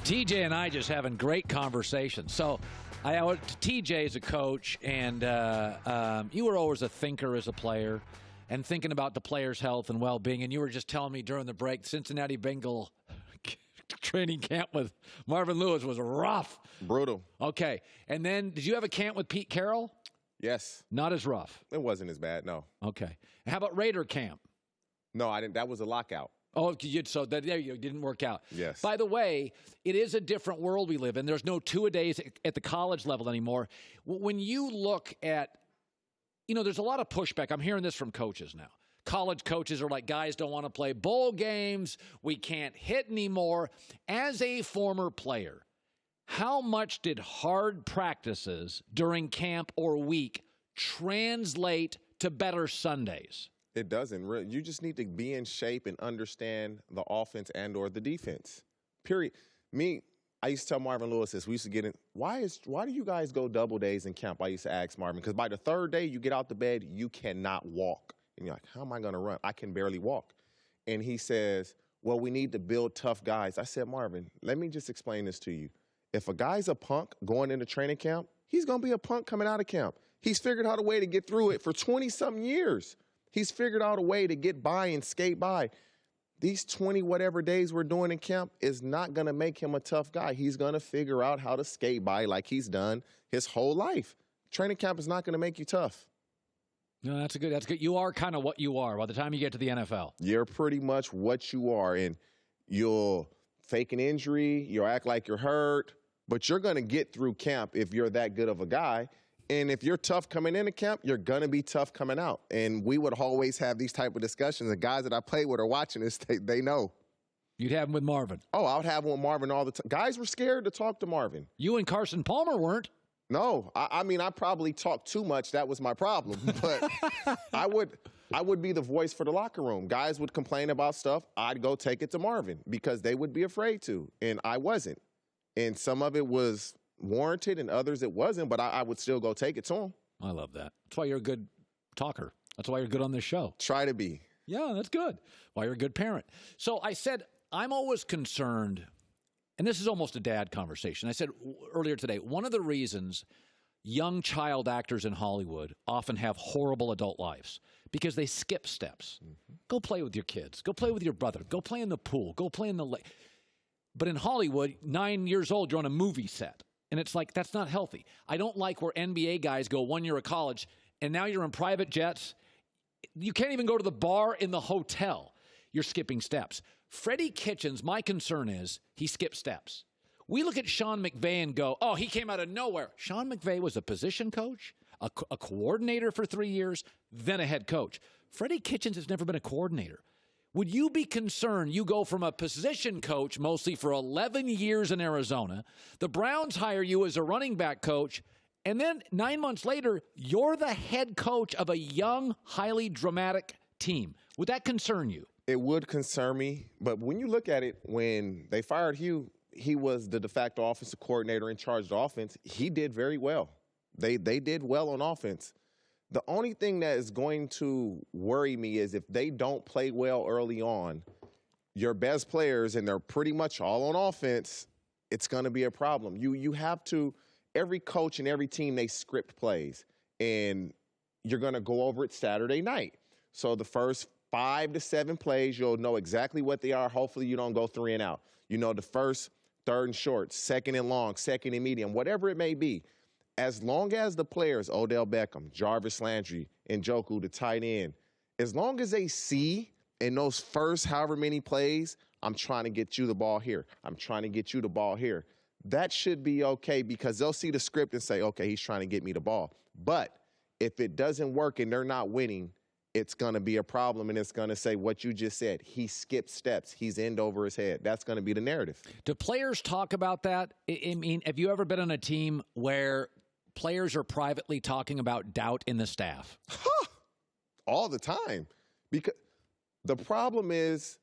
TJ and I just having great conversations. So, TJ is a coach, and you were always a thinker as a player and thinking about the player's health and well-being. And you were just telling me during the break, Cincinnati Bengal training camp with Marvin Lewis was rough. Brutal. Okay. And then, did you have a camp with Pete Carroll? Yes. Not as rough? It wasn't as bad, no. Okay. How about Raider camp? No, I didn't. That was a lockout. Oh, so there you go. Didn't work out. Yes. By the way, it is a different world we live in. There's no two-a-days at the college level anymore. When you look at, there's a lot of pushback. I'm hearing this from coaches now. College coaches are like, guys don't want to play bowl games. We can't hit anymore. As a former player, how much did hard practices during camp or week translate to better Sundays? It doesn't. You just need to be in shape and understand the offense and or the defense. Period. I used to tell Marvin Lewis this. We used to get in. Why do you guys go double days in camp? I used to ask Marvin, because by the third day you get out the bed, you cannot walk. And you're like, how am I going to run? I can barely walk. And he says, well, we need to build tough guys. I said, Marvin, let me just explain this to you. If a guy's a punk going into training camp, he's going to be a punk coming out of camp. He's figured out a way to get through it for 20-something years. He's figured out a way to get by and skate by. These 20-whatever days we're doing in camp is not going to make him a tough guy. He's going to figure out how to skate by like he's done his whole life. Training camp is not going to make you tough. No, that's good. You are kind of what you are by the time you get to the NFL. You're pretty much what you are, and you'll fake an injury, you'll act like you're hurt, but you're going to get through camp if you're that good of a guy. And if you're tough coming into camp, you're going to be tough coming out. And we would always have these type of discussions. The guys that I play with are watching this. They know. You'd have them with Marvin. Oh, I would have them with Marvin all the time. Guys were scared to talk to Marvin. You and Carson Palmer weren't. No. I probably talked too much. That was my problem. But I would be the voice for the locker room. Guys would complain about stuff. I'd go take it to Marvin because they would be afraid to. And I wasn't. And some of it was warranted and others it wasn't, but I would still go take it to him. I love that. That's why you're a good talker. That's why you're good on this show. Try to be. Yeah, that's good. Why you're a good parent. So I said, I'm always concerned, and this is almost a dad conversation. I said earlier today, one of the reasons young child actors in Hollywood often have horrible adult lives because they skip steps. Mm-hmm. Go play with your kids. Go play with your brother. Go play in the pool. Go play in the lake. But in Hollywood, 9 years old, you're on a movie set. And it's like, that's not healthy. I don't like where NBA guys go 1 year of college, and now you're in private jets. You can't even go to the bar in the hotel. You're skipping steps. Freddie Kitchens, my concern is he skipped steps. We look at Sean McVay and go, oh, he came out of nowhere. Sean McVay was a position coach, a coordinator for 3 years, then a head coach. Freddie Kitchens has never been a coordinator. Would you be concerned you go from a position coach mostly for 11 years in Arizona, the Browns hire you as a running back coach, and then 9 months later, you're the head coach of a young, highly dramatic team? Would that concern you? It would concern me, but when you look at it, when they fired Hugh, he was the de facto offensive coordinator in charge of the offense. He did very well. They did well on offense. The only thing that is going to worry me is if they don't play well early on, your best players, and they're pretty much all on offense, it's going to be a problem. You have to, every coach and every team, they script plays, and you're going to go over it Saturday night. So the first 5 to 7 plays, you'll know exactly what they are. Hopefully you don't go 3 and out. You know the first, third and short, second and long, second and medium, whatever it may be. As long as the players, Odell Beckham, Jarvis Landry, and Njoku, the tight end, as long as they see in those first however many plays, I'm trying to get you the ball here. I'm trying to get you the ball here. That should be okay because they'll see the script and say, okay, he's trying to get me the ball. But if it doesn't work and they're not winning, it's going to be a problem, and it's going to say what you just said. He skipped steps. He's in over his head. That's going to be the narrative. Do players talk about that? I mean, have you ever been on a team where players are privately talking about doubt in the staff? All the time. Because the problem is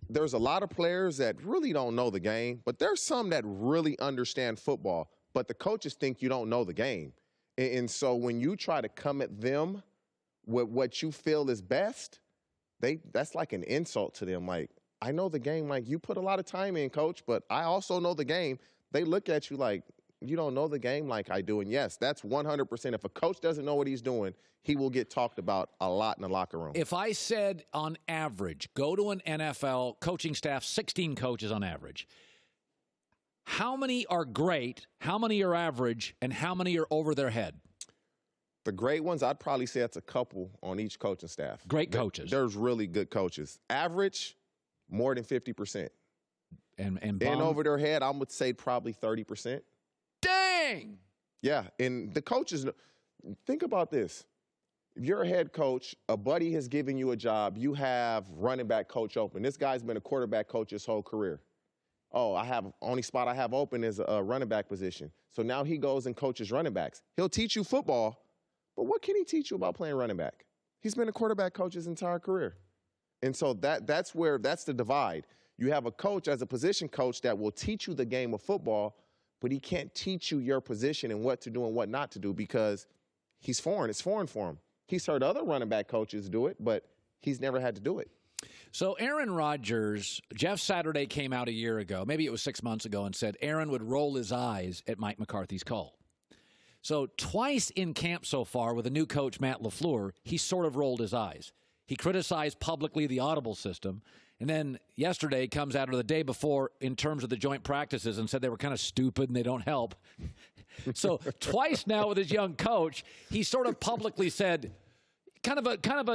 there's a lot of players that really don't know the game, but there's some that really understand football, but the coaches think you don't know the game. And so when you try to come at them with what you feel is best, that's like an insult to them. Like, I know the game. Like, you put a lot of time in, coach, but I also know the game. They look at you like, you don't know the game like I do. And yes, that's 100%. If a coach doesn't know what he's doing, he will get talked about a lot in the locker room. If I said on average, go to an NFL coaching staff, 16 coaches on average, how many are great, how many are average, and how many are over their head? The great ones, I'd probably say it's a couple on each coaching staff. Great coaches. There's really good coaches. Average, more than 50%. And over their head, I would say probably 30%. Dang! Yeah, and the coaches, think about this. If you're a head coach, a buddy has given you a job, you have running back coach open. This guy's been a quarterback coach his whole career. Oh, only spot I have open is a running back position. So now he goes and coaches running backs. He'll teach you football, but what can he teach you about playing running back? He's been a quarterback coach his entire career. And so that's the divide. You have a coach as a position coach that will teach you the game of football, but he can't teach you your position and what to do and what not to do because he's foreign. It's foreign for him. He's heard other running back coaches do it, but he's never had to do it. So Aaron Rodgers, Jeff Saturday came out a year ago, maybe it was 6 months ago, and said Aaron would roll his eyes at Mike McCarthy's call. So twice in camp so far with a new coach, Matt LaFleur, he sort of rolled his eyes. He criticized publicly the audible system, and then yesterday comes out, or the day before, in terms of the joint practices, and said they were kind of stupid and they don't help. So twice now with his young coach, he sort of publicly said, kind of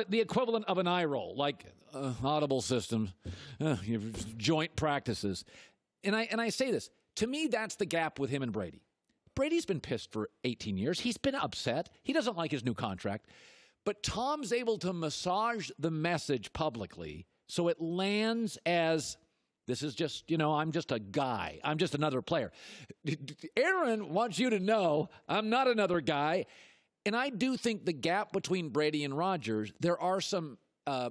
the equivalent of an eye roll, like audible systems, joint practices. And I say this, to me, that's the gap with him and Brady. Brady's been pissed for 18 years. He's been upset. He doesn't like his new contract. But Tom's able to massage the message publicly so it lands as, this is just, I'm just a guy. I'm just another player. Aaron wants you to know I'm not another guy. And I do think the gap between Brady and Rodgers, there are some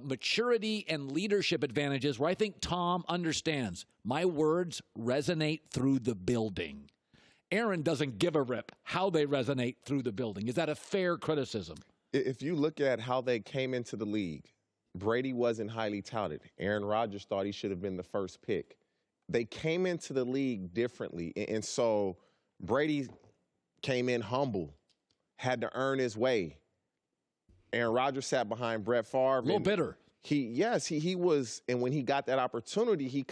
maturity and leadership advantages where I think Tom understands my words resonate through the building. Aaron doesn't give a rip how they resonate through the building. Is that a fair criticism? If you look at how they came into the league, Brady wasn't highly touted. Aaron Rodgers thought he should have been the first pick. They came into the league differently. And so Brady came in humble, had to earn his way. Aaron Rodgers sat behind Brett Favre. A little bitter. He was, and when he got that opportunity, he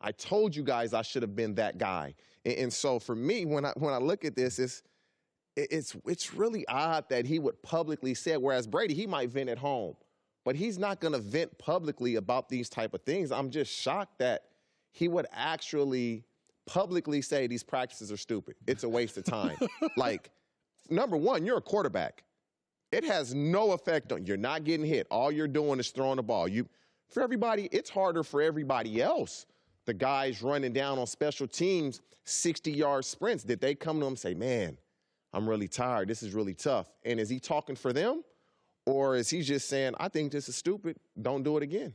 I told you guys I should have been that guy. And so for me, when I look at this, it's really odd that he would publicly say it, whereas Brady, he might vent at home, but he's not going to vent publicly about these type of things. I'm just shocked that he would actually publicly say these practices are stupid. It's a waste of time. Like, number one, you're a quarterback. It has no effect on you. You're not getting hit. All you're doing is throwing the ball. For everybody, it's harder for everybody else. The guys running down on special teams, 60-yard sprints, did they come to him and say, man, I'm really tired. This is really tough. And is he talking for them? Or is he just saying, I think this is stupid. Don't do it again.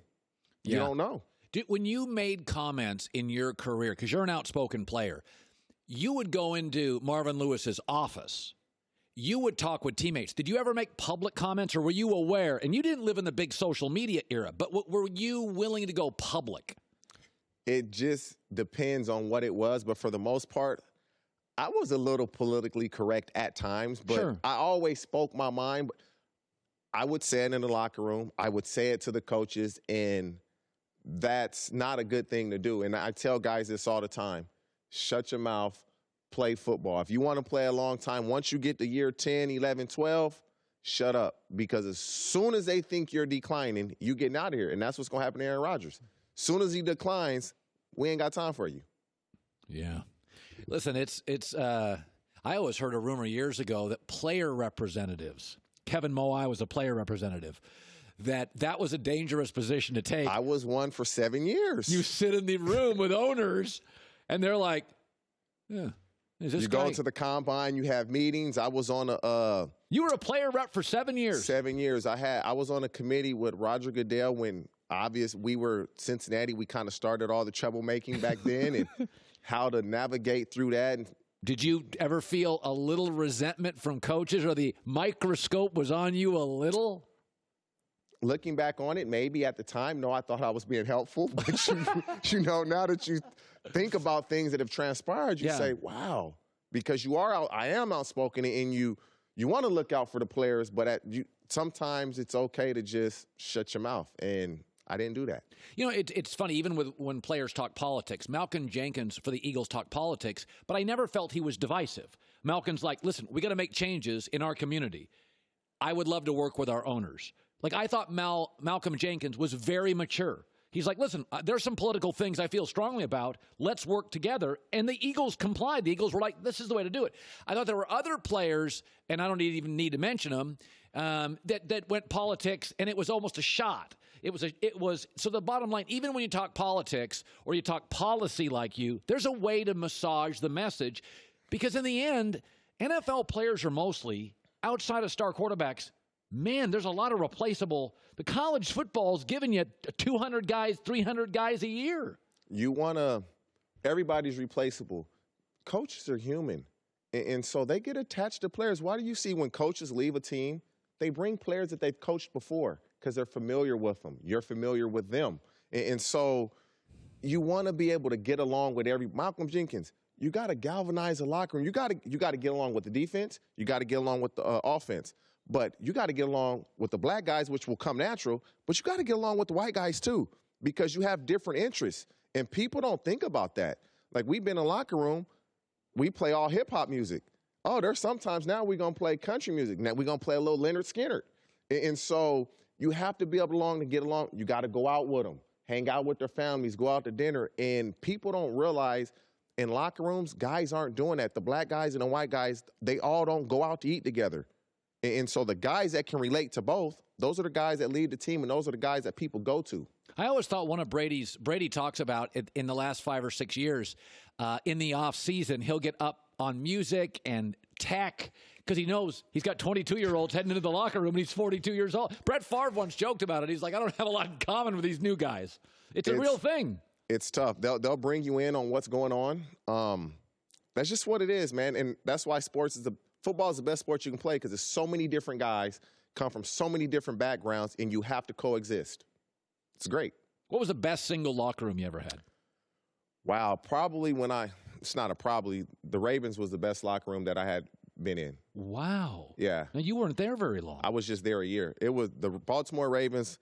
You don't know. When you made comments in your career, because you're an outspoken player, you would go into Marvin Lewis's office. You would talk with teammates. Did you ever make public comments, or were you aware? And you didn't live in the big social media era, but were you willing to go public? It just depends on what it was. But for the most part, I was a little politically correct at times, but sure. I always spoke my mind. But I would say it in the locker room. I would say it to the coaches, and that's not a good thing to do. And I tell guys this all the time. Shut your mouth, play football. If you want to play a long time, once you get to year 10, 11, 12, shut up. Because as soon as they think you're declining, you getting out of here. And that's what's going to happen to Aaron Rodgers. Soon as he declines, we ain't got time for you. Yeah. Listen, I always heard a rumor years ago that player representatives, Kevin Moai was a player representative, that was a dangerous position to take. I was one for 7 years. You sit in the room with owners, and they're like, yeah, is this you guy? go to the combine, you have meetings. I was on You were a player rep for 7 years. 7 years. I was on a committee with Roger Goodell when we were Cincinnati. We kind of started all the troublemaking back then and how to navigate through that. Did you ever feel a little resentment from coaches, or the microscope was on you a little? looking back on it, maybe at the time, no, I thought I was being helpful. But, you know, now that you think about things that have transpired, you say, wow, because I am outspoken, and you want to look out for the players, but sometimes it's okay to just shut your mouth. And I didn't do that. You know, it's funny, even when players talk politics. Malcolm Jenkins for the Eagles talked politics, but I never felt he was divisive. Malcolm's like, listen, we got to make changes in our community. I would love to work with our owners. Like, I thought Malcolm Jenkins was very mature. He's like, listen, there's some political things I feel strongly about. Let's work together. And the Eagles complied. The Eagles were like, this is the way to do it. I thought there were other players, and I don't even need to mention them, that went politics, and it was almost a shot. So the bottom line, even when you talk politics or you talk policy like there's a way to massage the message, because in the end, NFL players are mostly, outside of star quarterbacks, man, there's a lot of replaceable. The college football is giving you 200 guys, 300 guys a year. Everybody's replaceable. Coaches are human, and so they get attached to players. Why do you see when coaches leave a team, they bring players that they've coached before because they're familiar with them. You're familiar with them. And so you want to be able to get along with Malcolm Jenkins. You got to galvanize the locker room. You got to get along with the defense. You got to get along with the offense. But you got to get along with the black guys, which will come natural. But you got to get along with the white guys, too, because you have different interests. And people don't think about that. Like, we've been in a locker room. We play all hip-hop music. Oh, there's sometimes now we're going to play country music. Now we're going to play a little Leonard Skinner. And so you have to be able to get along. You got to go out with them, hang out with their families, go out to dinner. And people don't realize in locker rooms, guys aren't doing that. The black guys and the white guys, they all don't go out to eat together. And so the guys that can relate to both, those are the guys that lead the team, and those are the guys that people go to. I always thought one of Brady talks about in the last 5 or 6 years, in the off season, he'll get up on music and tech because he knows he's got 22-year-olds heading into the locker room and he's 42 years old. Brett Favre once joked about it. He's like, I don't have a lot in common with these new guys. It's a real thing. It's tough. They'll bring you in on what's going on. That's just what it is, man. And that's why football is the best sport you can play, because there's so many different guys come from so many different backgrounds, and you have to coexist. It's great. What was the best single locker room you ever had? Wow, probably the Ravens was the best locker room that I had been in. Wow. Yeah. Now, you weren't there very long. I was just there a year. It was the Baltimore Ravens.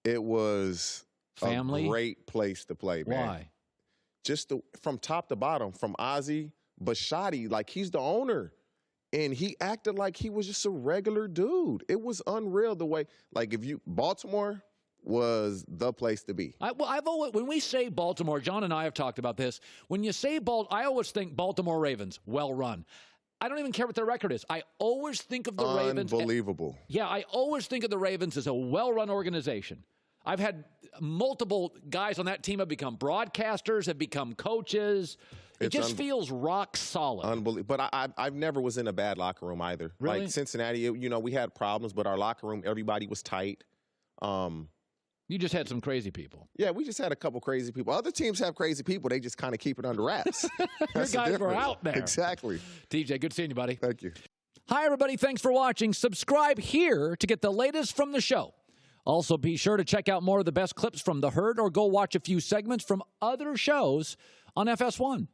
It was family? A great place to play, man. Why? Just from top to bottom, from Ozzie Bishotti, like, he's the owner. And he acted like he was just a regular dude. It was unreal the way, like, Baltimore was the place to be. When we say Baltimore, John and I have talked about this. When you say I always think Baltimore Ravens, well run. I don't even care what their record is. I always think of the Ravens. Unbelievable. Yeah, I always think of the Ravens as a well-run organization. I've had multiple guys on that team have become broadcasters, have become coaches. It just feels rock solid. Unbelievable. But I've never was in a bad locker room either. Really? Like Cincinnati, we had problems, but our locker room, everybody was tight. You just had some crazy people. Yeah, we just had a couple crazy people. Other teams have crazy people. They just kind of keep it under wraps. Your guys were out there. Exactly. TJ, good seeing you, buddy. Thank you. Hi, everybody. Thanks for watching. Subscribe here to get the latest from the show. Also, be sure to check out more of the best clips from The Herd or go watch a few segments from other shows on FS1.